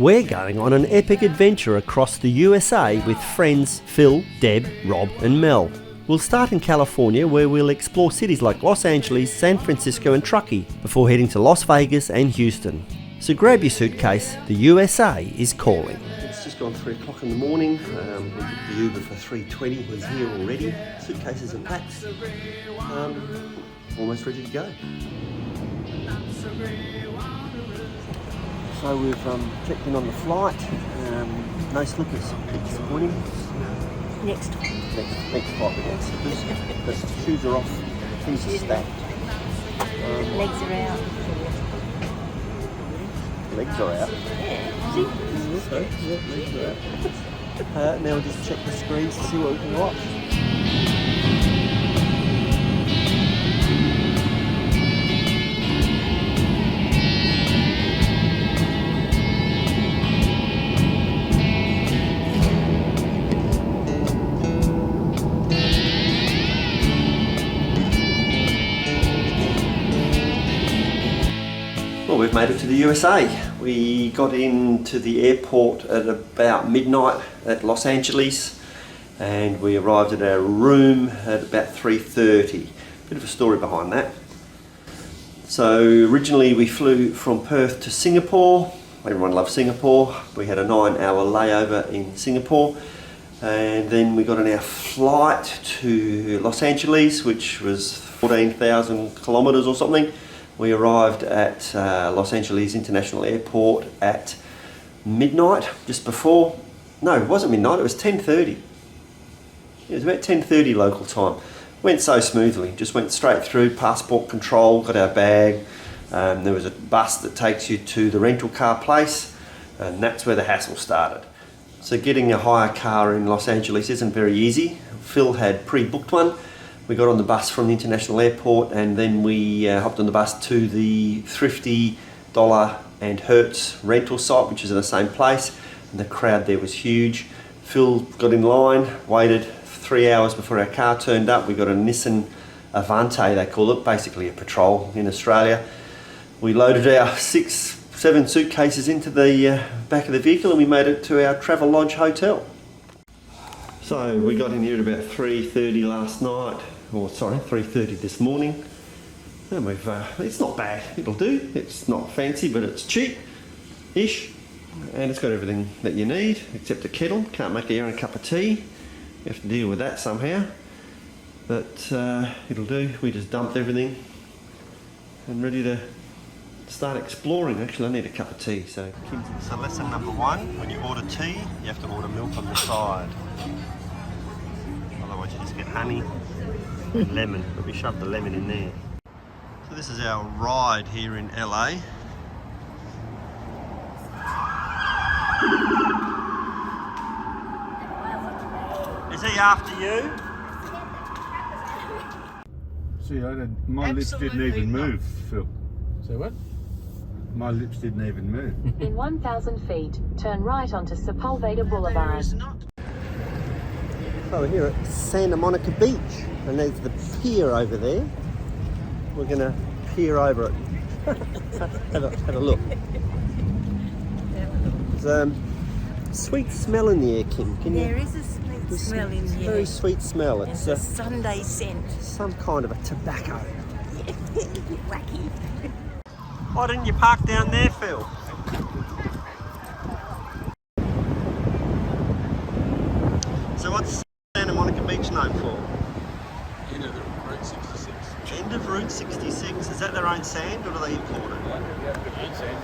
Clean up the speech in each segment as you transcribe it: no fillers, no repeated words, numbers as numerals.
We're going on an epic adventure across the USA with friends Phil, Deb, Rob and Mel. We'll start in California, where we'll explore cities like Los Angeles, San Francisco and Truckee before heading to Las Vegas and Houston. So grab your suitcase, the USA is calling. It's just gone 3 o'clock in the morning. We booked the Uber for 3:20. He's here already. Suitcases and packs. Almost ready to go. So we've checked in on the flight. No slippers. Disappointing. Next flight we get slippers. The shoes are off. Shoes are stacked. Legs are out. Legs are out. Yeah. See? Legs are out. Now we'll just check the screens to see what we can watch. Well, we've made it to the USA. We got into the airport at about midnight at Los Angeles and we arrived at our room at about 3:30. Bit of a story behind that. So originally we flew from Perth to Singapore. Everyone loves Singapore. We had a 9-hour layover in Singapore and then we got on our flight to Los Angeles, which was 14,000 kilometres or something. We arrived at Los Angeles International Airport at midnight, just before, no it wasn't midnight, it was 10:30. It was about 10:30 local time. Went so smoothly, just went straight through passport control, got our bag. There was a bus that takes you to the rental car place and that's where the hassle started. So getting a hire car in Los Angeles isn't very easy. Phil had pre-booked one. We got on the bus from the international airport and then we hopped on the bus to the Thrifty, Dollar and Hertz rental site, which is in the same place, and the crowd there was huge. Phil got in line, waited 3 hours before our car turned up. We got a Nissan Avante, they call it, basically a patrol in Australia. We loaded our 6-7 suitcases into the back of the vehicle and we made it to our Travelodge hotel. So we got in here at about 3:30 last night, or sorry, 3:30 this morning. And we've, it's not bad, it'll do. It's not fancy, but it's cheap-ish. And it's got everything that you need, except a kettle. Can't make your own cup of tea. You have to deal with that somehow. But it'll do. We just dumped everything and ready to start exploring. Actually, I need a cup of tea, so lesson number 1, when you order tea, you have to order milk on the side. Otherwise you just get honey and lemon, but we shoved the lemon in there. So this is our ride here in LA. Is he after you? See, my lips didn't even move, Phil. So what? My lips didn't even move. In 1,000 feet, turn right onto Sepulveda Boulevard. So we're here at Santa Monica Beach, and there's the pier over there. We're going to peer over it. have a look. There's a sweet smell in the air, Kim. There is a sweet smell in here. Very sweet smell. It's a Sunday scent. Some kind of a tobacco. Yeah, a bit wacky. Why didn't you park down there, Phil? So what's Santa Monica Beach known for? End of Route 66. End of Route 66. Is that their own sand or do they import it? Own sand.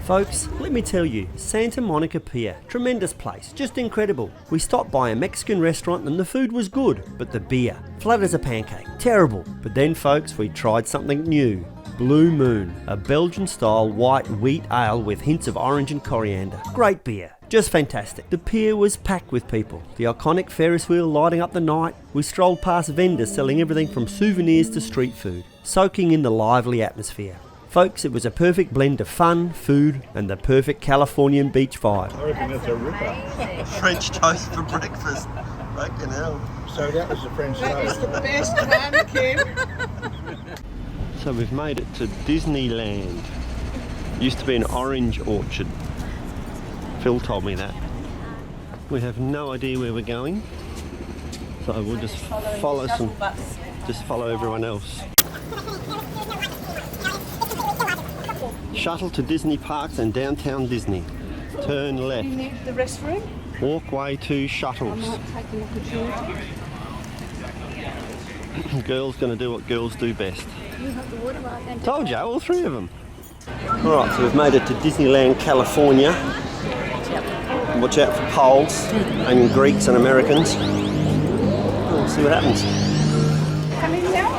Folks, let me tell you, Santa Monica Pier, tremendous place, just incredible. We stopped by a Mexican restaurant and the food was good, but the beer, flat as a pancake, terrible. But then folks, we tried something new. Blue Moon, a Belgian style white wheat ale with hints of orange and coriander. Great beer, just fantastic. The pier was packed with people, the iconic Ferris wheel lighting up the night. We strolled past vendors selling everything from souvenirs to street food, soaking in the lively atmosphere. Folks, it was a perfect blend of fun, food, and the perfect Californian beach vibe. I reckon that's a ripper. French toast for breakfast. Fucking hell. So that was the French toast. That was the best one, Kim. So we've made it to Disneyland. Used to be an orange orchard. Phil told me that. We have no idea where we're going, so we'll just follow everyone else. Shuttle to Disney parks and downtown Disney. Turn left. You need the restroom? Walkway to shuttles. Take an opportunity. Girls gonna do what girls do best. You have the water right then. Told you, all three of them. Alright, so we've made it to Disneyland, California. Watch out for Poles and Greeks and Americans. We'll see what happens. Coming down?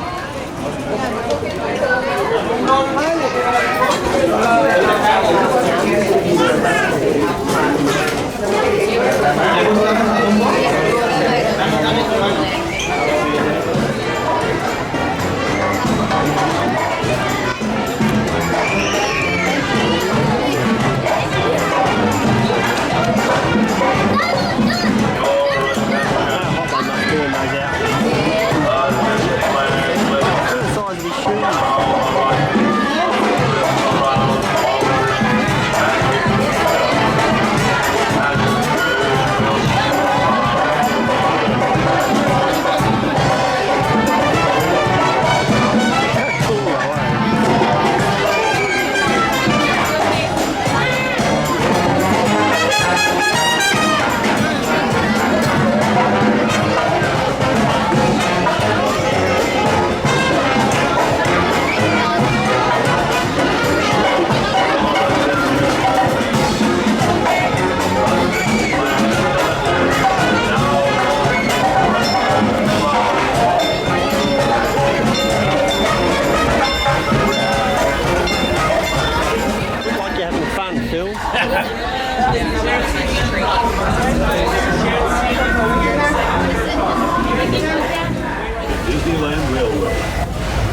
Disneyland Railway.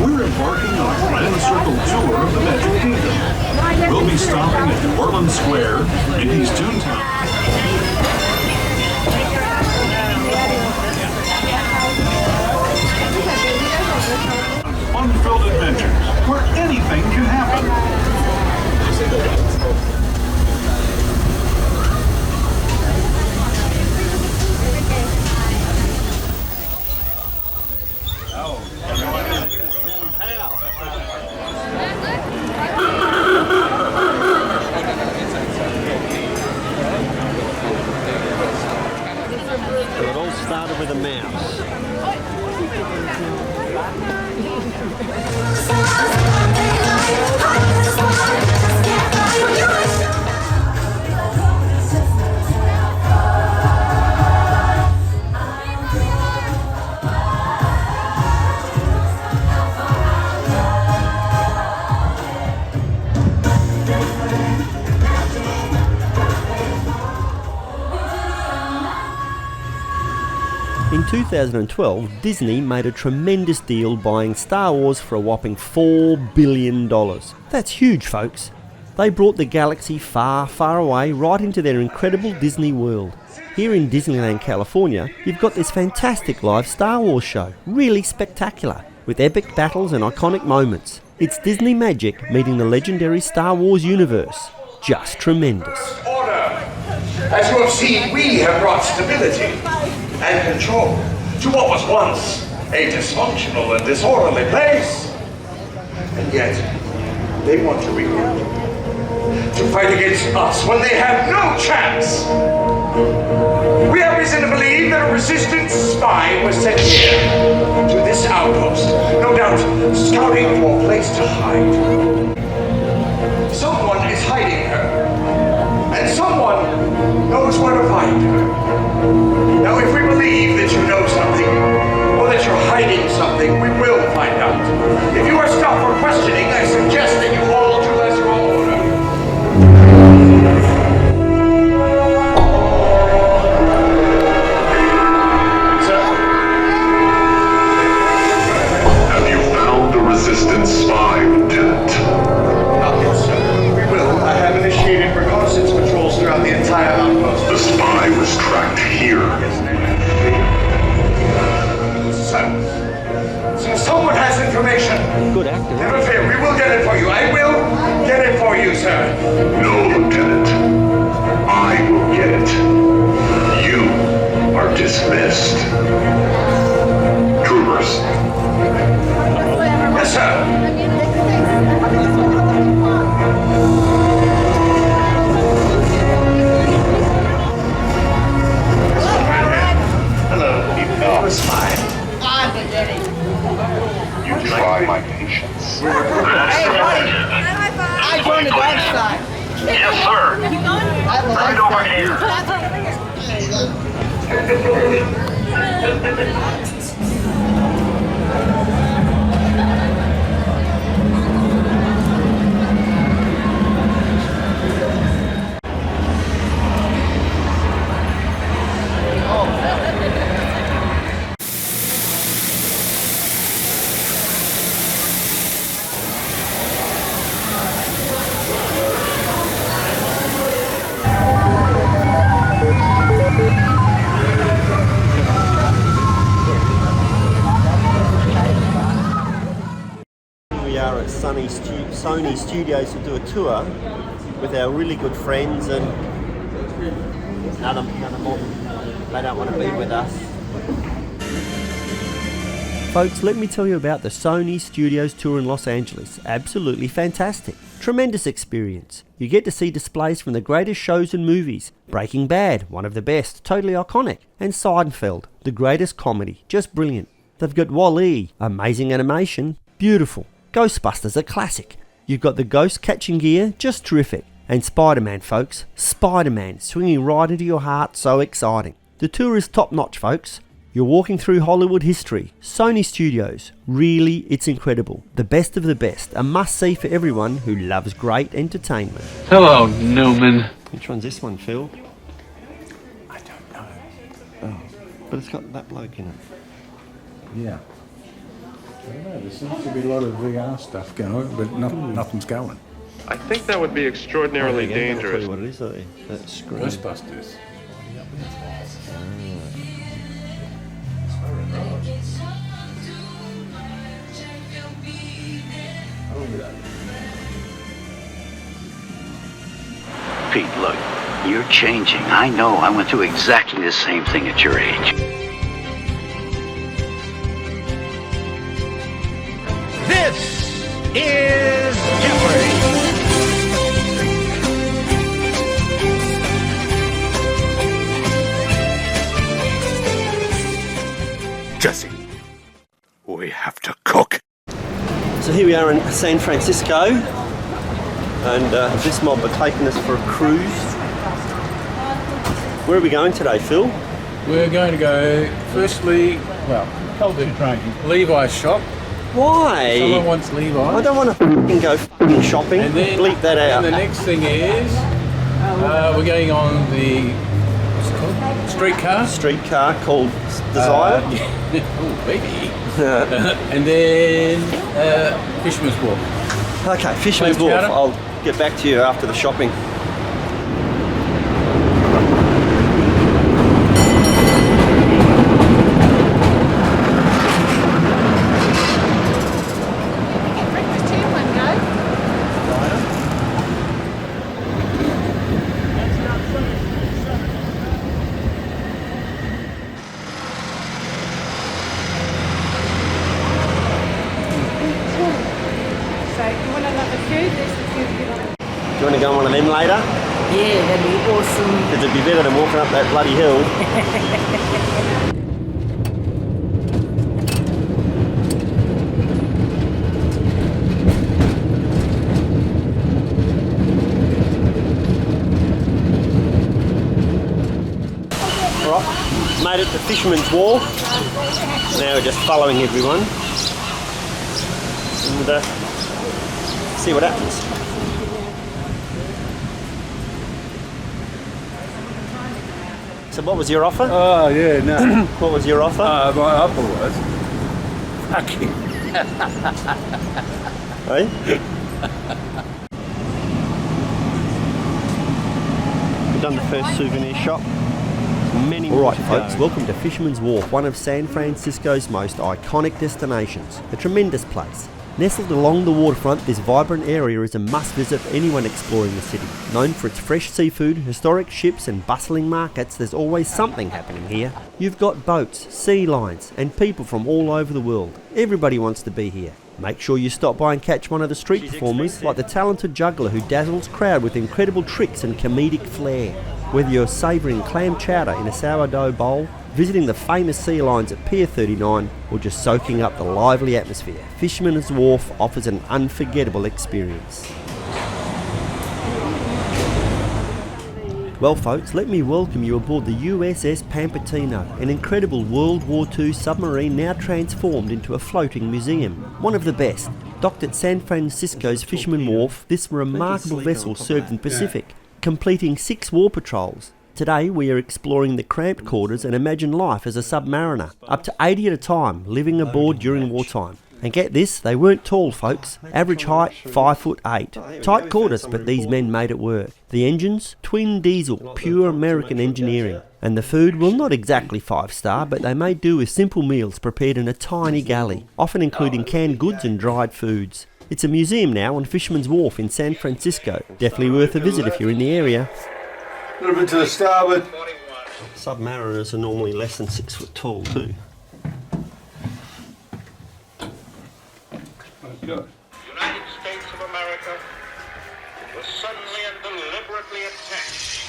We're embarking on a grand circle tour of the Magic Kingdom. We'll be stopping at New Orleans Square, Mickey's Toontown. Fun-filled adventures where anything can happen. So it all started with a mouse. In 2012, Disney made a tremendous deal buying Star Wars for a whopping $4 billion. That's huge, folks. They brought the galaxy far, far away right into their incredible Disney world. Here in Disneyland, California, you've got this fantastic live Star Wars show, really spectacular, with epic battles and iconic moments. It's Disney magic meeting the legendary Star Wars universe. Just tremendous. Order. As you have seen, we have brought stability and control to what was once a dysfunctional and disorderly place. And yet, they want to recruit, to fight against us when they have no chance. We have reason to believe that a resistance spy was sent here to this outpost, no doubt scouting for a place to hide. Someone is hiding her, and someone knows where to find her. Now, if we believe that you know something, or that you're hiding something, we will find out. If you are stopped for questioning, I suggest that you all do as you are ordered. Sir? Have you found the resistance spy, Lieutenant? dismissed. Troopers. Yes, sir. Hello, people. It was fine. You try my patience. I joined the dog side. Yes, sir. Right over We are at Sony Studios to do a tour with our really good friends, and none of them, they don't want to be with us. Folks, let me tell you about the Sony Studios tour in Los Angeles. Absolutely fantastic. Tremendous experience. You get to see displays from the greatest shows and movies. Breaking Bad, one of the best, totally iconic. And Seinfeld, the greatest comedy, just brilliant. They've got WWII, amazing animation, beautiful. Ghostbusters, a classic. You've got the ghost catching gear, just terrific. And Spider-Man, folks. Spider-Man, swinging right into your heart, so exciting. The tour is top notch, folks. You're walking through Hollywood history. Sony Studios. Really, it's incredible. The best of the best. A must-see for everyone who loves great entertainment. Hello, Newman. Which one's this one, Phil? I don't know. Oh, but it's got that bloke in it. Yeah. I don't know. There seems to be a lot of VR stuff going, but nothing's going. I think that would be extraordinarily dangerous. What it is, that screen. Ghostbusters. Pete, look, you're changing. I know. I went through exactly the same thing at your age. This is Jeopardy! Jesse, we have to cook. So here we are in San Francisco, and this mob are taking us for a cruise. Where are we going today, Phil? We're going to go, firstly, Levi's shop. Why? Someone wants Levi's. I don't want to go f***ing shopping. And then, bleep that out. And the next thing is, we're going on the, what's it called? Streetcar called Desire. Oh, baby. And then Fisherman's Wharf. Okay, Fisherman's Wharf. I'll get back to you after the shopping. Do you want to go on one of them later? Yeah, that'd be awesome. Because it'd be better than walking up that bloody hill. Right, made it to Fisherman's Wharf. Now we're just following everyone. And see what happens. So what was your offer? Oh, yeah, no. What was your offer? My offer was fucking. Hey? We've done the first souvenir shop. Many more. Alright folks, welcome to Fisherman's Wharf, one of San Francisco's most iconic destinations. A tremendous place. Nestled along the waterfront, this vibrant area is a must-visit for anyone exploring the city. Known for its fresh seafood, historic ships and bustling markets, there's always something happening here. You've got boats, sea lions and people from all over the world. Everybody wants to be here. Make sure you stop by and catch one of the street performers, like the talented juggler who dazzles crowd with incredible tricks and comedic flair. Whether you're savouring clam chowder in a sourdough bowl, visiting the famous sea lions at Pier 39, or just soaking up the lively atmosphere, Fisherman's Wharf offers an unforgettable experience. Well folks, let me welcome you aboard the USS Pampantino, an incredible World War II submarine now transformed into a floating museum. One of the best. Docked at San Francisco's Fisherman Wharf, this remarkable vessel served in the Pacific, completing 6 war patrols. Today we are exploring the cramped quarters and imagine life as a submariner, up to 80 at a time, living aboard during wartime. And get this, they weren't tall folks, average height 5'8". Tight quarters, but these men made it work. The engines, twin diesel, pure American engineering. And the food, well, not exactly 5-star, but they made do with simple meals prepared in a tiny galley, often including canned goods and dried foods. It's a museum now on Fisherman's Wharf in San Francisco. Definitely worth a visit if you're in the area. A little bit to the starboard. Submariners are normally less than 6 foot tall too. United States of America was suddenly and deliberately attacked.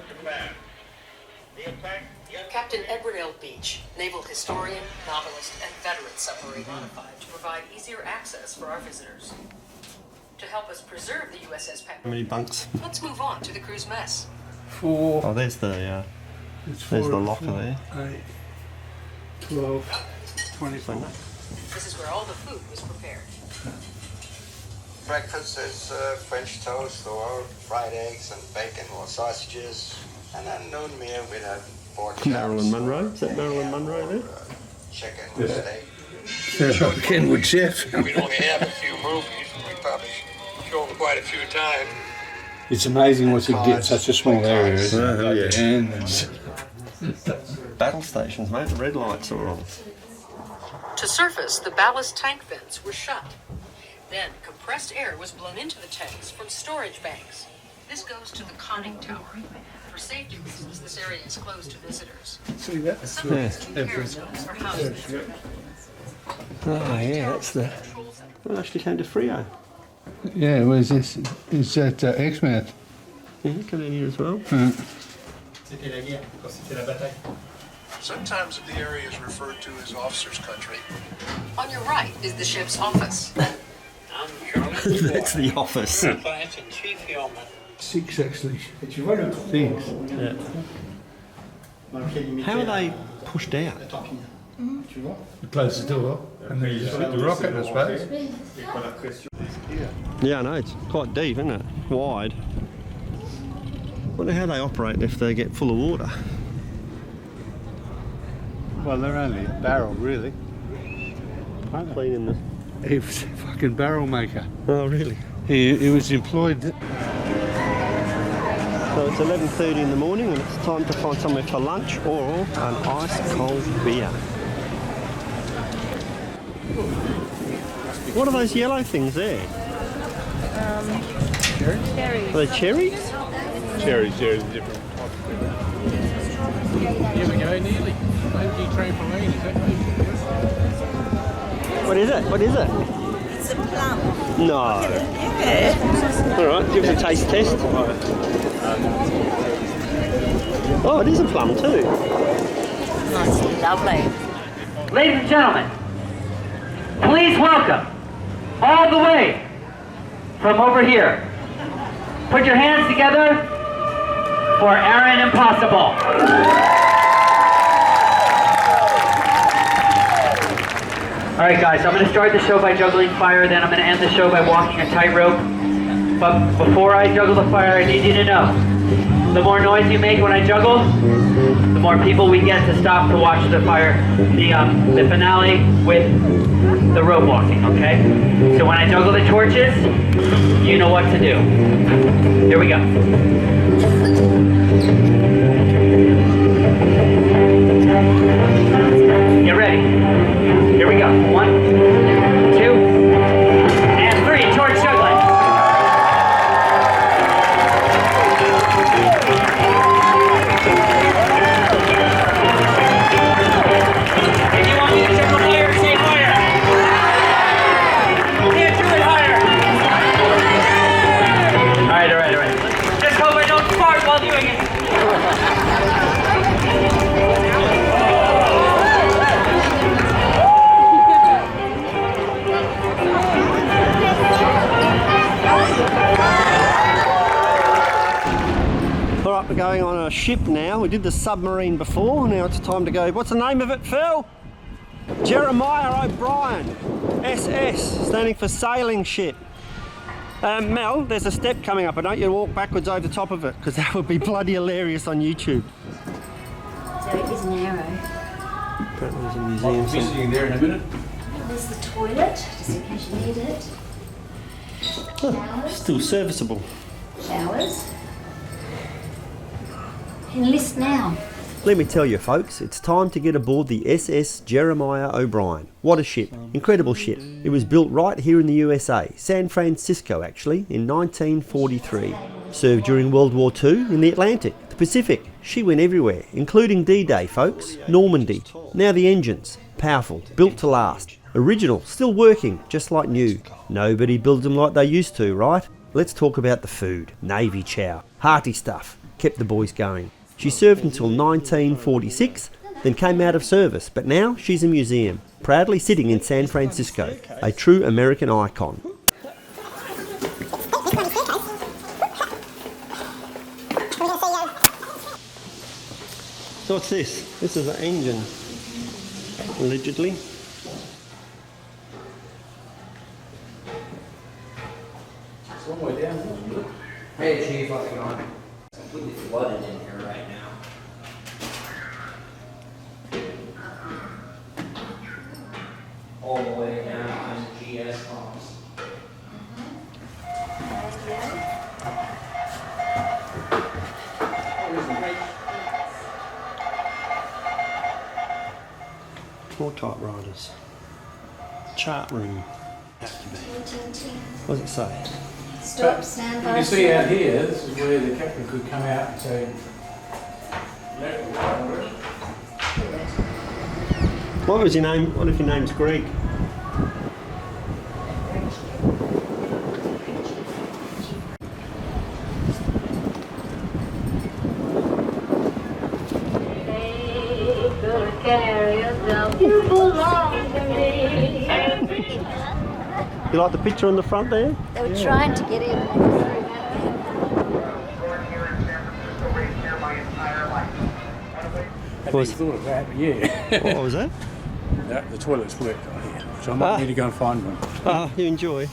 Japan. The attack. Captain Edward L. Beach, naval historian, novelist, and veteran submarine modified to provide easier access for our visitors. To help us preserve the USS Pampantino. How many bunks? Let's move on to the crew's mess. 4. Oh, there's the locker there. 8, 12, 24. This is where all the food was prepared. Breakfast is French toast or fried eggs and bacon or sausages. And then noon meal we'd have pork chops. Marilyn Monroe? Is that Marilyn Monroe there? Chicken or steak. Kenwood chef. We'd only have a few movies. We probably show them quite a few times. It's amazing what you get in such a small area, isn't it? And battle stations, mate. The red lights are on. To surface, the ballast tank vents were shut. Then, compressed air was blown into the tanks from storage banks. This goes to the conning tower. For safety reasons, this area is closed to visitors. see that? Some of these 2 periscopes are housed in this. Oh yeah, that's the... Well, actually came to Frio. Yeah, where's this? Is that X-Man? Yeah, come in here as well. Sometimes the area is referred to as officer's country. On your right is the ship's office. That's the office. 6 actually. Things. Yeah. How are they pushed out? You close the door and then you just hit the rocket, I suppose. Yeah, I know, it's quite deep, isn't it? Wide. Wonder how they operate if they get full of water. Well, they're only a barrel, really. Cleaning the... He was a fucking barrel maker. Oh, really? He was employed. So it's 11:30 in the morning and it's time to find somewhere for lunch or an ice cold beer. What are those yellow things there? Cherries. Are they cherries? Cherries, different. Here we go, nearly. Maybe trampoline, is that right? What is it? What is it? It's a plum. No. Yeah. Alright, give us a taste test. Oh, it is a plum too. That's lovely. Ladies and gentlemen, please welcome, all the way from over here. Put your hands together for Aaron Impossible. All right, guys, I'm going to start the show by juggling fire, then I'm going to end the show by walking a tightrope. But before I juggle the fire, I need you to know, the more noise you make when I juggle, the more people we get to stop to watch the fire, the finale with the rope walking, okay? So when I juggle the torches, you know what to do. Here we go. Get ready. Here we go. 1, ship now. We did the submarine before, now it's time to go. What's the name of it, Phil? Jeremiah O'Brien, SS, standing for sailing ship. Mel, there's a step coming up. I don't you walk backwards over the top of it, because that would be bloody hilarious on YouTube. So it is narrow. Apparently there's a museum. I'll be visiting there in a minute. There's the toilet, just in case you need it. Showers. Still serviceable. Showers. Enlist now. Let me tell you folks, it's time to get aboard the SS Jeremiah O'Brien. What a ship, incredible ship. It was built right here in the USA, San Francisco actually, in 1943. Served during World War II in the Atlantic, the Pacific. She went everywhere, including D-Day folks, Normandy. Now the engines, powerful, built to last. Original, still working, just like new. Nobody builds them like they used to, right? Let's talk about the food. Navy chow, hearty stuff, kept the boys going. She served until 1946, then came out of service, but now she's a museum, proudly sitting in San Francisco, a true American icon. So what's this? This is an engine, allegedly. It's a long way down, isn't it? Hey Chief, how's it going? It's completely flooded in here right now. All the way down on GS pumps. More typewriters. Chart room. Has to be. What does it say? Stop, stand by. You can see out here, this is where the captain could come out and say, What was your name? What if your name's Greg? You like the picture on the front there? They were trying to get in. Have you thought of that? Yeah. What was that? No, the toilet's worked on here, so I might need to go and find one. You enjoy.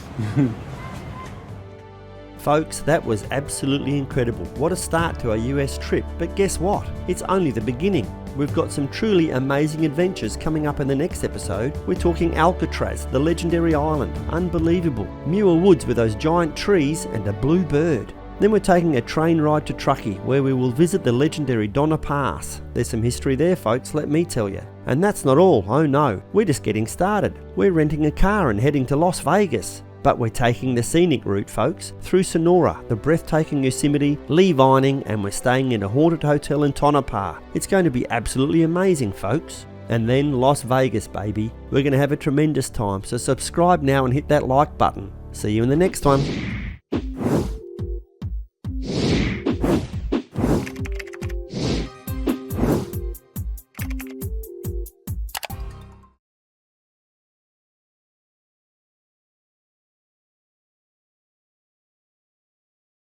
Folks, that was absolutely incredible. What a start to our US trip. But guess what? It's only the beginning. We've got some truly amazing adventures coming up in the next episode. We're talking Alcatraz, the legendary island. Unbelievable. Muir Woods with those giant trees and a blue bird. Then we're taking a train ride to Truckee, where we will visit the legendary Donna Pass. There's some history there, folks, let me tell you. And that's not all, oh no, we're just getting started. We're renting a car and heading to Las Vegas. But we're taking the scenic route, folks, through Sonora, the breathtaking Yosemite, Lee Vining, and we're staying in a haunted hotel in Tonopah. It's going to be absolutely amazing, folks. And then Las Vegas, baby. We're going to have a tremendous time, so subscribe now and hit that like button. See you in the next one.